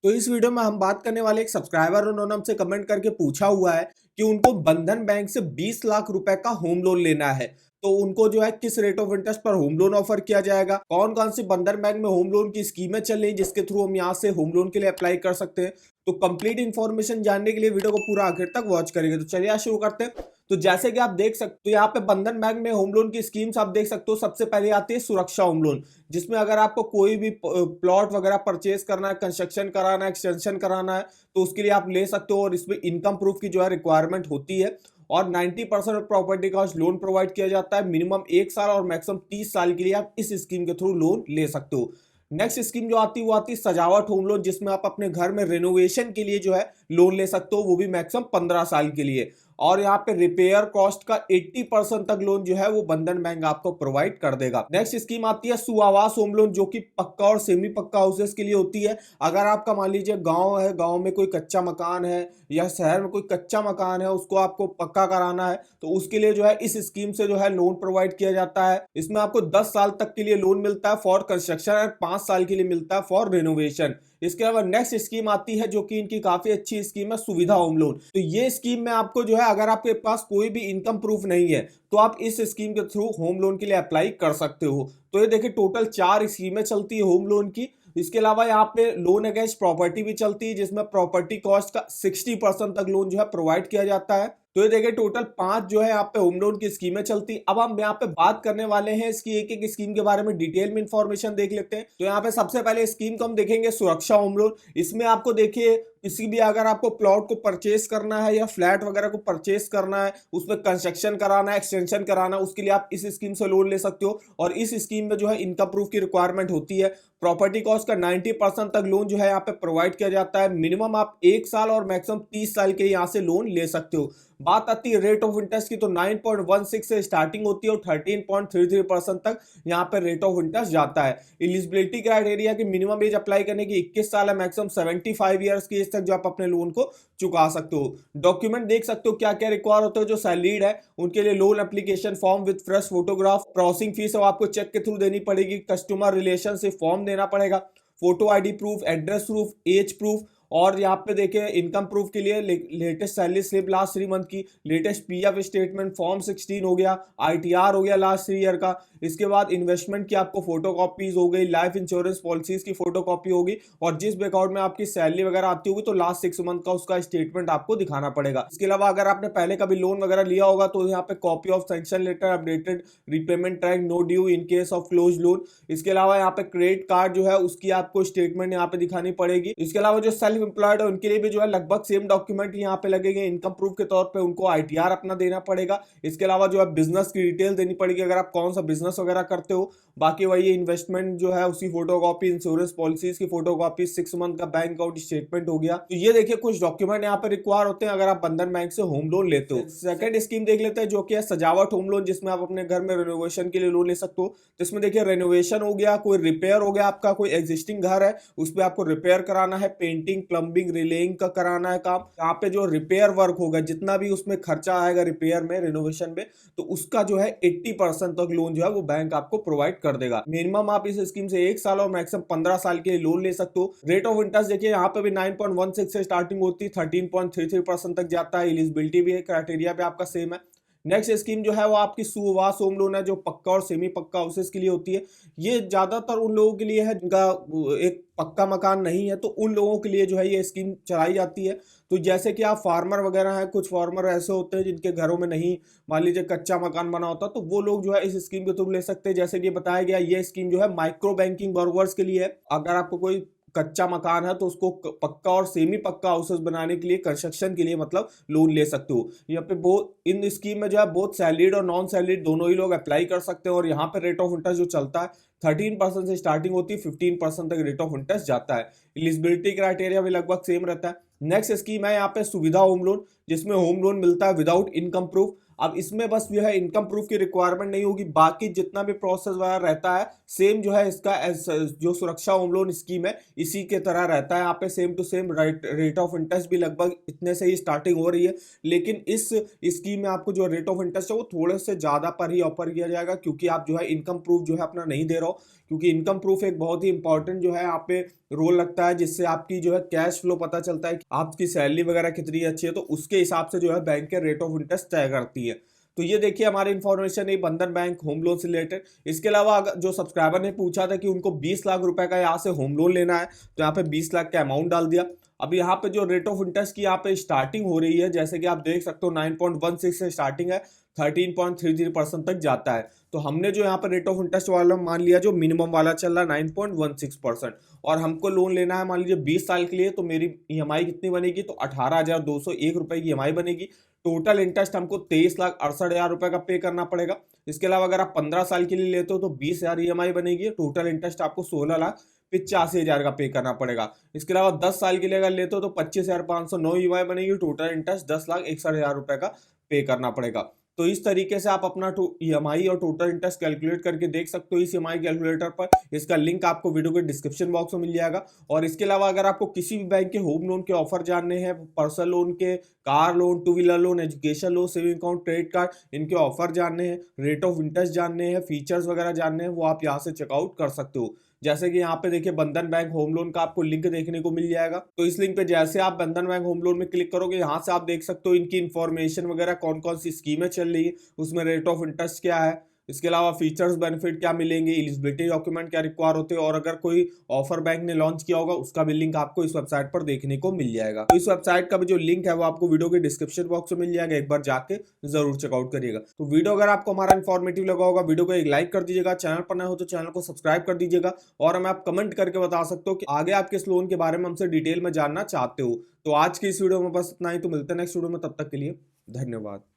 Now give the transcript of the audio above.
तो इस वीडियो में हम बात करने वाले एक सब्सक्राइबर, उन्होंने हमसे कमेंट करके पूछा हुआ है कि उनको बंधन बैंक से 20 लाख रुपए का होम लोन लेना है। तो उनको जो है किस रेट ऑफ इंटरेस्ट पर होम लोन ऑफर किया जाएगा, कौन कौन सी बंधन बैंक में होम लोन की स्कीमें चल रही जिसके थ्रू हम यहाँ से होम लोन के लिए अप्लाई कर सकते हैं। तो कंप्लीट इन्फॉर्मेशन जानने के लिए वीडियो को पूरा आखिर तक वॉच करेंगे। तो चलिए शुरू करते हैं। तो जैसे कि आप देख सकते हो यहाँ पे बंधन बैंक में होम लोन की स्कीम्स आप देख सकते हो। सबसे पहले आती है सुरक्षा होम लोन, जिसमें अगर आपको कोई भी प्लॉट वगैरह परचेज करना है, कंस्ट्रक्शन कराना है, एक्सटेंशन कराना है, तो उसके लिए आप ले सकते हो। और इसमें इनकम प्रूफ की जो है रिक्वायरमेंट होती है। और 90% प्रॉपर्टी कॉस्ट लोन प्रोवाइड किया जाता है। मिनिमम 1 साल और मैक्सिमम 30 साल के लिए आप इस स्कीम के थ्रू लोन ले सकते हो। नेक्स्ट स्कीम जो आती है वो आती है सजावट होम लोन, जिसमें आप अपने घर में रेनोवेशन के लिए जो है लोन ले सकते हो, वो भी मैक्सिमम 15 साल के लिए। और यहाँ पे रिपेयर कॉस्ट का 80% तक लोन जो है वो बंधन बैंक आपको प्रोवाइड कर देगा। नेक्स्ट स्कीम आती है सुआवास होम लोन, जो कि पक्का और सेमी पक्का हाउसेस के लिए होती है। अगर आपका मान लीजिए गांव है, गांव में कोई कच्चा मकान है, या शहर में कोई कच्चा मकान है, उसको आपको पक्का कराना है, तो उसके लिए जो है इस स्कीम से जो है लोन प्रोवाइड किया जाता है। इसमें आपको 10 साल तक के लिए लोन मिलता है फॉर कंस्ट्रक्शन और 5 साल के लिए मिलता है फॉर रिनोवेशन। इसके अलावा नेक्स्ट स्कीम आती है जो कि इनकी काफी अच्छी स्कीम है, सुविधा होम लोन। तो ये स्कीम में आपको जो है, अगर आपके पास कोई भी इनकम प्रूफ नहीं है, तो आप इस स्कीम के थ्रू होम लोन के लिए अप्लाई कर सकते हो। तो ये देखिए टोटल 4 स्कीमें चलती है होम लोन की। इसके अलावा यहाँ पे लोन अगेंस्ट प्रॉपर्टी भी चलती है, जिसमें प्रॉपर्टी कॉस्ट का 60% तक लोन जो है प्रोवाइड किया जाता है। तो ये देखिए टोटल 5 जो है यहाँ पे होम लोन की स्कीमें चलती। अब हम यहाँ पे बात करने वाले हैं इसकी एक एक स्कीम के बारे में, डिटेल में इंफॉर्मेशन देख लेते हैं। तो यहाँ पे सबसे पहले स्कीम को हम देखेंगे सुरक्षा होम लोन। इसमें आपको देखिए किसी भी अगर आपको प्लॉट को परचेस करना है या फ्लैट वगैरह को परचेस करना है, उसमें कंस्ट्रक्शन कराना है, एक्सटेंशन कराना है, उसके लिए आप इस स्कीम से लोन ले सकते हो। और इस स्कीम में जो है इनकम प्रूफ की रिक्वायरमेंट होती है। प्रॉपर्टी कॉस्ट का 90% तक लोन जो है यहाँ पे प्रोवाइड किया जाता है। मिनिमम आप 1 साल और मैक्सिमम 30 साल के यहाँ से लोन ले सकते हो। बात आती है रेट ऑफ इंटरेस्ट की, तो 9.16 से स्टार्टिंग होती है और 13.33% तक यहाँ पे रेट ऑफ इंटरेस्ट जाता है। एलिजिबिलिटी क्राइटेरिया की मिनिमम एज अप्लाई करने की 21 साल है, मैक्सिमम 75 ईयर्स की एज तक जो आप अपने लोन को चुका सकते हो। डॉक्यूमेंट देख सकते हो क्या क्या रिक्वायर होते हैं। जो सैलरीड है उनके लिए loan application form with fresh photograph, processing fees आपको चेक के थ्रू देनी पड़ेगी, कस्टमर रिलेशनशिप फॉर्म देना पड़ेगा, photo ID proof, address proof, age proof. और यहाँ पे देखिए इनकम प्रूफ के लिए latest salary slip last 3 month की, लेटेस्ट पीएफ स्टेटमेंट फॉर्म 16 हो गया, आईटीआर हो गया लास्ट 3 ईयर का। इसके बाद इन्वेस्टमेंट की आपको फोटो कॉपीज हो गई, लाइफ इंश्योरेंस पॉलिसीज की फोटो कॉपी होगी, और जिस बैंक अकाउंट में आपकी सैलरी वगैरह आती होगी तो लास्ट 6 मंथ का उसका स्टेटमेंट आपको दिखाना पड़ेगा। इसके अलावा अगर आपने पहले कभी लोन वगैरह लिया होगा तो यहाँ पे copy of sanction letter, updated repayment track, no due in case of close loan. इसके अलावा यहाँ पे क्रेडिट कार्ड जो है उसकी आपको स्टेटमेंट यहाँ पे दिखानी पड़ेगी। इसके अलावा जो सेल्फ एम्प्लॉयड है उनके लिए भी जो है लगभग सेम डॉक्यूमेंट यहाँ पे लगेंगे। इनकम प्रूफ के तौर पे उनको आईटीआर अपना देना पड़ेगा। इसके अलावा जो है बिजनेस की डिटेल देनी पड़ेगी, अगर आप कौन सा बिजनेस वगैरह करते हो। बाकी वही इन्वेस्टमेंट जो है उसकी फोटोकॉपी, इंश्योरेंस पॉलिसीज की फोटोकॉपी, 6 मंथ का बैंक अकाउंट स्टेटमेंट हो गया। तो ये देखिए कुछ डॉक्यूमेंट यहाँ पे रिक्वायर होते हैं अगर आप बंधन बैंक से होम लोन लेते हो। सेकंड स्कीम देख लेते हैं जो कि है सजावट होम लोन, जिसमें आप अपने घर में रेनोवेशन के लिए लोन ले सकते हो। तो इसमें देखिए रेनोवेशन हो गया, कोई रिपेयर हो गया, आपका कोई एग्जिस्टिंग घर है उस पर आपको रिपेयर कराना है, पेंटिंग, प्लम्बिंग, रिलेइंग का कराना है काम। यहाँ पे जो रिपेयर वर्क होगा, जितना भी उसमें खर्चा आएगा रिपेयर में, रेनोवेशन में, तो उसका जो है 80% तक लोन जो है वो बैंक आपको प्रोवाइड कर देगा। मिनिमम आप इस स्कीम से 1 साल और मैक्सिमम 15 साल के लिए लोन ले सकते हो। रेट ऑफ इंटरेस्ट देखिए यहाँ पे भी 9.16 से स्टार्टिंग होती है, 13.33% तक जाता है। एलिजिबिलिटी भी है, क्राइटेरिया भी आपका सेम है। नेक्स्ट स्कीम जो है वो आपकी सुवास होम लोन है, जो पक्का और सेमी पक्का हाउसेस के लिए होती है। ये ज्यादातर उन लोगों के लिए है जिनका एक पक्का मकान नहीं है, तो उन लोगों के लिए जो है ये स्कीम चलाई जाती है। तो जैसे कि आप फार्मर वगैरह हैं, कुछ फार्मर ऐसे होते हैं जिनके घरों में नहीं, मान लीजिए कच्चा मकान बना होता, तो वो लोग जो है इस स्कीम के थ्रू ले सकते हैं। जैसे कि बताया गया ये स्कीम जो है माइक्रो बैंकिंग बॉरोवर्स के लिए है। अगर आपको कोई कच्चा मकान है तो उसको पक्का और सेमी पक्का हाउसेस बनाने के लिए, कंस्ट्रक्शन के लिए मतलब लोन ले सकते हो। यहाँ पे बहुत इन स्कीम में जो है बहुत सैलरीड और नॉन सैलरीड दोनों ही लोग अप्लाई कर सकते हैं। और यहाँ पे रेट ऑफ इंटरेस्ट जो चलता है 13% से स्टार्टिंग होती है, 15% तक रेट ऑफ इंटरेस्ट जाता है। एलिजिबिलिटी क्राइटेरिया भी लगभग सेम रहता है। नेक्स्ट स्कीम है यहाँ पे सुविधा होम लोन, जिसमें होम लोन मिलता है विदाउट इनकम प्रूफ। अब इसमें बस जो है इनकम प्रूफ की रिक्वायरमेंट नहीं होगी, बाकी जितना भी प्रोसेस वगैरह रहता है सेम जो है इसका जो सुरक्षा होम लोन स्कीम है इसी के तरह रहता है। यहाँ पे same to same rate of interest भी लगभग इतने से ही स्टार्टिंग हो रही है, लेकिन इस स्कीम में आपको जो रेट ऑफ इंटरेस्ट है वो थोड़े से ज्यादा पर ही ऑफर किया जाएगा, क्योंकि आप जो है इनकम प्रूफ जो है अपना नहीं दे रहे हो। क्योंकि इनकम प्रूफ एक बहुत ही इंपॉर्टेंट जो है यहाँ पे रोल लगता है, जिससे आपकी जो है कैश फ्लो पता चलता है कि आपकी सैलरी वगैरह कितनी अच्छी है, तो उसके हिसाब से जो है बैंक के रेट ऑफ इंटरेस्ट तय करती है। तो ये देखिए हमारी इन्फॉर्मेशन है बंधन बैंक होम लोन से रिलेटेड। इसके अलावा जो सब्सक्राइबर ने पूछा था कि उनको 20 लाख रुपए का यहाँ से होम लोन लेना है, तो यहाँ पे 20 लाख का अमाउंट डाल दिया। अब यहाँ पे जो रेट ऑफ इंटरेस्ट की यहाँ पे स्टार्टिंग हो रही है, जैसे कि आप देख सकते हो 9.16 से स्टार्टिंग है, 13.33% तक जाता है। तो हमने जो यहाँ पर रेट ऑफ इंटरेस्ट वाला मान लिया जो मिनिमम वाला चल रहा है 9.16%, और हमको लोन लेना है मान लीजिए 20 साल के लिए, तो मेरी ईएमआई कितनी बनेगी, तो 18,201 रुपए की ईएमआई बनेगी। टोटल इंटरेस्ट हमको 23,68,000 रुपए का पे करना पड़ेगा। इसके अलावा अगर आप 15 साल के लिए लेते हो तो 20,000 ईएमआई बनेगी, टोटल इंटरेस्ट आपको 16,85,000 का पे करना पड़ेगा। इसके अलावा 10 साल के लिए अगर लेते हो तो 25,509 ईएमआई बनेगी, टोटल इंटरेस्ट 10,61,000 रुपए का पे करना पड़ेगा। तो इस तरीके से आप अपना ईएमआई और टोटल इंटरेस्ट कैलकुलेट करके देख सकते हो इस ईएमआई कैलकुलेटर पर। इसका लिंक आपको वीडियो के डिस्क्रिप्शन बॉक्स में मिल जाएगा। और इसके अलावा अगर आपको किसी भी बैंक के होम लोन के ऑफर जानने हैं, पर्सनल लोन के, car loan, two wheeler loan, education loan, saving account, credit card, इनके ऑफर जानने हैं, रेट ऑफ इंटरेस्ट जानने हैं, फीचर्स वगैरह जानने हैं, वो आप यहाँ से चेकआउट कर सकते हो। जैसे कि यहाँ पे देखिए बंधन बैंक होम लोन का आपको लिंक देखने को मिल जाएगा। तो इस लिंक पे जैसे आप बंधन बैंक होम लोन में क्लिक करोगे, यहाँ से आप देख सकते हो इनकी इन्फॉर्मेशन वगैरह, कौन कौन सी स्कीमें चल रही है, उसमें रेट ऑफ इंटरेस्ट क्या है, इसके अलावा फीचर्स बेनिफिट क्या मिलेंगे, एलिजिबिलिटी डॉक्यूमेंट क्या रिक्वायर होते हैं, और अगर कोई ऑफर बैंक ने लॉन्च किया होगा उसका भी लिंक आपको इस वेबसाइट पर देखने को मिल जाएगा। तो इस वेबसाइट का भी जो लिंक है वो आपको वीडियो के डिस्क्रिप्शन बॉक्स में मिल जाएगा, एक बार जाके जरूर चेकआउट करिएगा। तो वीडियो अगर आपको हमारा इन्फॉर्मेटिव लगा होगा, वीडियो को एक लाइक कर दीजिएगा, चैनल पर नए हो तो चैनल को सब्सक्राइब कर दीजिएगा, और हमें आप कमेंट करके बता सकते हो कि आगे आप किस लोन के बारे में हमसे डिटेल में जानना चाहते हो। तो आज की इस वीडियो में बस इतना ही, तो मिलते हैं नेक्स्ट वीडियो में, तब तक के लिए धन्यवाद।